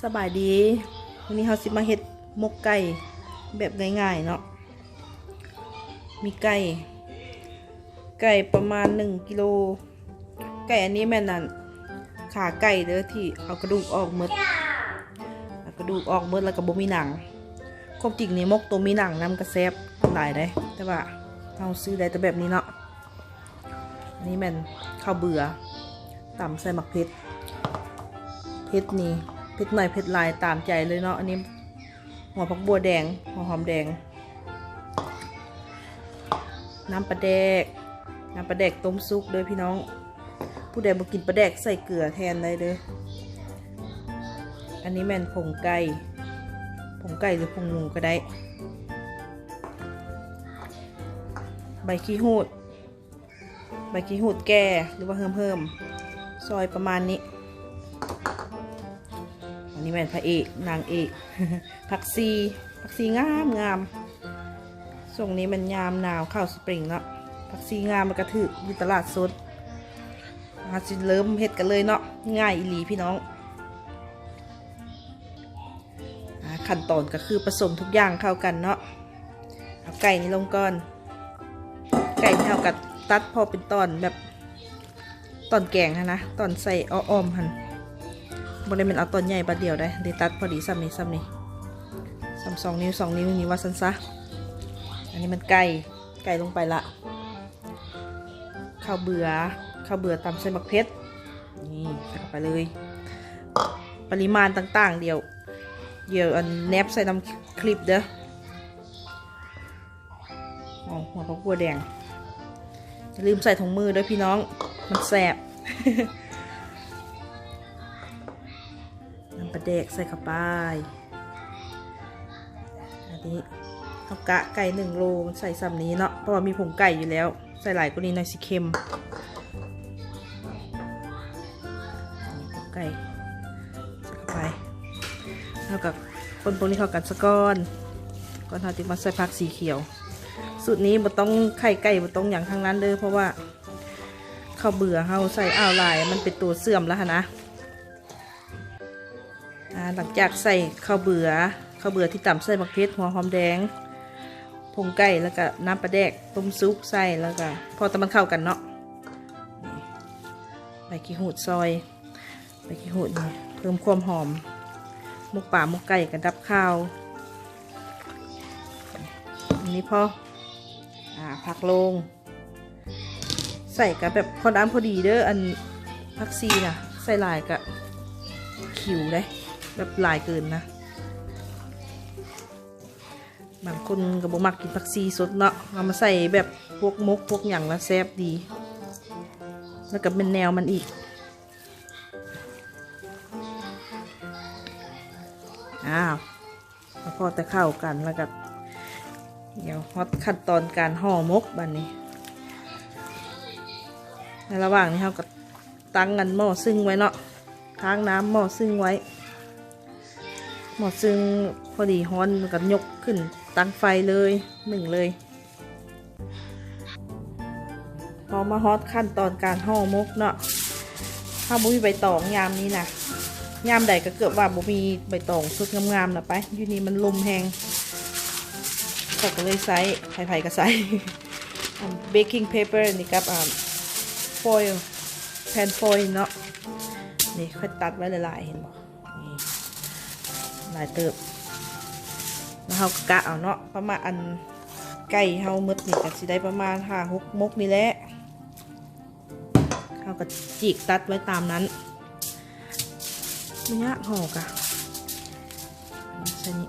สบายดีวันนี้เราสิมาเฮ็ดหมกไก่แบบง่ายๆเนาะมีไก่ประมาณ1 กิโลไก่อันนี้แม่นนั่นขาไก่เด้อที่เอากระดูกออกหมดแล้วก็บ่มีหนังความจริงนี่มกตัวมีหนังนำกระแซบหลายได้แต่ว่าเราซื้อได้แต่แบบนี้เนาะอันนี้แม่นข้าวเบื่อตำใส่หมักเผ็ดนี่เผ็ดหน่อยเผ็ดหลายตามใจเลยเนาะอันนี้หัวผักบัวแดงหัวหอมแดงน้ำปลาแดกต้มซุปเลยพี่น้องผู้ใดบ่กินปลาแดกใส่เกลือแทนได้เด้ออันนี้แม่นผงไก่หรือผงหมูก็ได้ใบขี้หูดแก่หรือว่าเพิ่มซอยประมาณนี้อันนี้แม่นพระเอกนางเอก ผักซีงามส่งนี้มันยามหนาวข้าวสปริงเนาะผักซีงามมันกระถืออยู่ตลาดสดมาสิเริ่มเฮ็ดกันเลยเนาะง่ายอีหลีพี่น้องขั้นตอนก็คือผสมทุกอย่างเข้ากันเนาะเอาไก่นี่ลงก่อนไก่เท่ากับตัดพอเป็นตอนแบบตอนแกงนะตอนใส่อ้อมหันบริเวณเอาตอนใหญ่บัดเดียวได้เดี๋ยวตัดพอดีซ้ำนี่2 นิ้วนี่ว่าสั้นซะอันนี้มันไก่ลงไปละข้าวเบื่อตำใส่มะเขือนี่ใส่เข้าไปเลยปริมาณต่างๆเดี๋ยวอันแนบใส่น้ำคลิปเด้อหัวผักบัวแดงอย่าลืมใส่ถุงมือด้วยพี่น้องมันแสบ น้ำปลาแดกใส่เข้าไปอันนี้เอากะไก่1 โลมันใส่ซ้ำนี้เนาะเพราะว่ามีผงไก่อยู่แล้วใส่หลายกว่านี้หน่อยสิเค็มไก่ใส่เข้าไปเท่ากับคนพวกนี้เข้ากันสะก้อนก่อนทาติมาใส่ผักสีเขียวสูตรนี้บ่ต้องไข่ไก่บ่ต้องอย่างทั้งนั้นเลยเพราะว่าข้าวเบื่อเราใส่อ้าวลายมันเป็นตัวเสื่อมแล้วนะหลังจากใส่ข้าวเบื่อที่ตำใส่มะเขือหัวหอมแดงผงไก่แล้วก็น้ำปลาแดกต้มซุปใส่แล้วก็พอแต่มันเข้ากันเนาะใบขี้หูดซอยใบขี้หูดนี่เพิ่มความหอมหมกป่าหมกไก่กับดับข้าวอันนี้พอผักลงใส่กับแบบพอดำพอดีเด้ออันผักซีนะใส่ลายกับขิวได้แบบลายเกินนะบางคนก็บ่มักกินผักซีสดเนาะเอามาใส่แบบพวกมกพวกอย่างละแซ่บดีแล้วก็เป็นแนวมันอีกพอแต่เข้ากันแล้วก็เดี๋ยวฮอตขั้นตอนการห่อมกบัดนี้ในระหว่างนี้เราก็ตั้งกันหม้อซึ่งไว้เนาะค้างน้ำหม้อซึ่งไว้หม้อซึ่งพอดีฮ้อนก็ยกขึ้นตั้งไฟเลยเลยพอมาฮอตขั้นตอนการห่อมกเนาะถ้าบุ้ยใบตองยามนี้นะยามใดก็เกือบว่าบุมีใบตองสุดงามๆนะไปอยู่นี่มันลมแห้งก็เลยใส่ไผ่ก็ใส่เบกกิ้งเพเปอร์นี่ครับฟอยล์แผ่นฟอยล์เนาะนี่ค่อยตัดไว้หลายๆเห็นบ่นี่หลายเติบแล้วเรากะเอาเนาะประมาณอันไก่เฮาหมดนี่ก็สิได้ประมาณ5-6 มกนี่แหละเขาก็จีกตัดไว้ตามนั้นไม่ยากห่อกะใช่นี่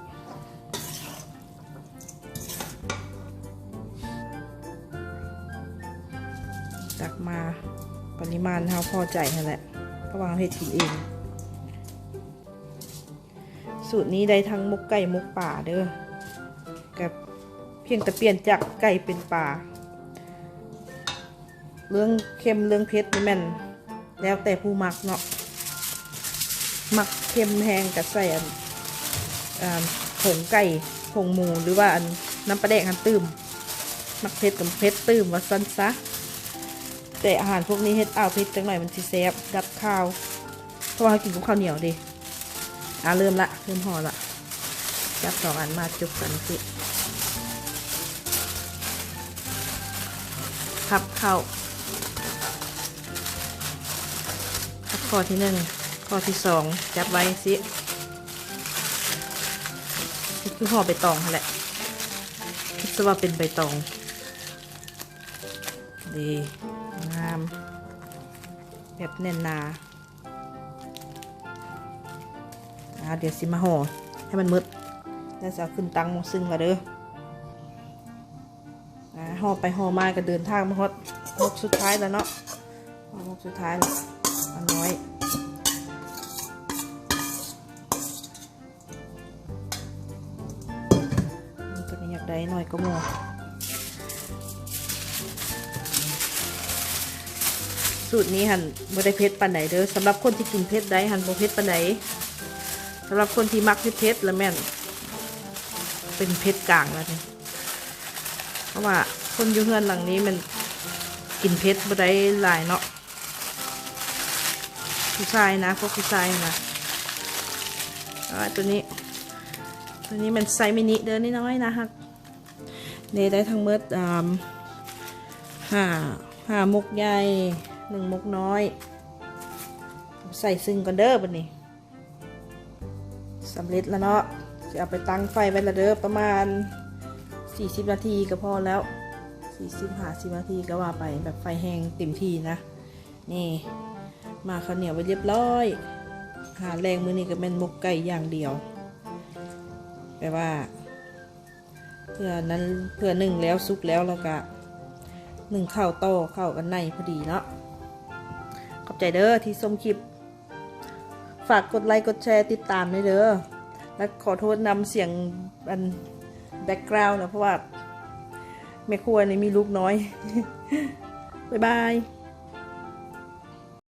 ตักมาปริมาณเท่าพอใจนั่นแหละเพราะว่าเราเฮ็ดกินเองสูตรนี้ได้ทั้งมกไก่มกป่าเด้อกับเพียงแต่เปลี่ยนจากไก่เป็นป่าเรื่องเค็มเรื่องเผ็ดนี่แม่นแล้วแต่ผู้มักเนาะมักเค็มแห้งกับใส่ผงไก่ผงหมูหรือว่าน้ำปลาแดกหันตื้มมักเผ็ดกับเผ็ดตื้มว่าสั้นซะแต่อาหารพวกนี้เฮ็ดเผ็ดจังหน่อยมันสิแซ่บดับข้าวเพราะว่ากินกับข้าวเหนียวดิ เริ่มละเริ่มห่อละจับ2 อันมาจุกกันสิพับเข้าพับข้อที่1ข้อที่2จับไว้สินี่คือห่อใบตองแหละคิดซะว่าเป็นใบตองดีงามแบบแน่นหนาเดี๋ยวสิมาห่อให้มันมืดแล้วจะขึ้นตังมงซึ่งละเด้อห่อไปห่อมาก็เดินทางมาฮอดมกสุดท้ายแล้วเนาะมกสุดท้ายแล้วอันน้อยมันก็อยากได้หน่อยก็โมสูตรนี้หันบ่ได้เผ็ดปานไหนเด้อสำหรับคนที่กินเผ็ดได้หันบ่เผ็ดปานไหนสำหรับคนที่มักเผ็ดแล้วแม่นเป็นเผ็ดกลางแล้วนี่เพราะว่าคนอยู่เฮือนหลังนี้มันกินเผ็ดบ่ได้หลายเนาะผู้ชายนะพวกผู้ชายนะตัวนี้มันไซส์มินิเดินน้อยๆนะครับเนได้ทั้งหมดห้ามกใหญ่1 มกน้อยใส่ซึ่งกันเด้อบัดนี้สำเร็จแล้วเนาะจะเอาไปตั้งไฟไว้ละเด้อประมาณ40 นาทีก็พอแล้ว40-50 นาทีก็ว่าไปแบบไฟแห้งเต็มที่นะนี่มาข้าวเหนียวไว้เรียบร้อยหาแรงมือนี้ก็เป็นมกไก่อย่างเดียวแปลว่าเพื่อนึ่งแล้วสุกแล้วก็นึ่งข้าวโต้เข้ากันในพอดีเนาะขอบใจเด้อที่ชมคลิปฝากกดไลค์กดแชร์ติดตามด้วยเด้อและขอโทษนำเสียงอันแบ็กกราวด์นะเพราะว่าแม่ครัวนี่มีลูกน้อย บ๊ายบาย